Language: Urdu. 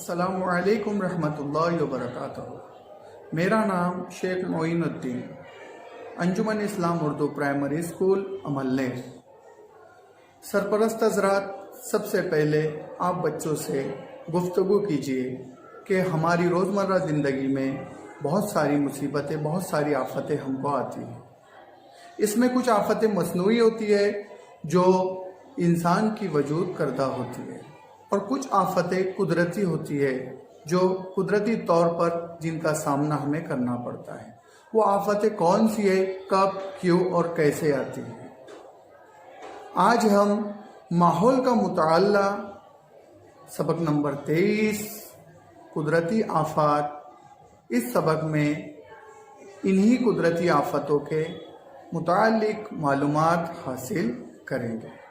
السلام علیکم رحمۃ اللہ وبرکاتہ۔ میرا نام شیخ معین الدین، انجمن اسلام اردو پرائمری اسکول عملنیر۔ سرپرست حضرات، سب سے پہلے آپ بچوں سے گفتگو کیجیے کہ ہماری روزمرہ زندگی میں بہت ساری مصیبتیں، بہت ساری آفتیں ہم کو آتی ہیں۔ اس میں کچھ آفتیں مصنوعی ہوتی ہے جو انسان کی وجود کردہ ہوتی ہے، اور کچھ آفتیں قدرتی ہوتی ہے جو قدرتی طور پر جن کا سامنا ہمیں کرنا پڑتا ہے۔ وہ آفتیں کون سی ہے، کب، کیوں اور کیسے آتی ہیں؟ آج ہم ماحول کا مطالعہ سبق نمبر 23 قدرتی آفات، اس سبق میں انہی قدرتی آفتوں کے متعلق معلومات حاصل کریں گے۔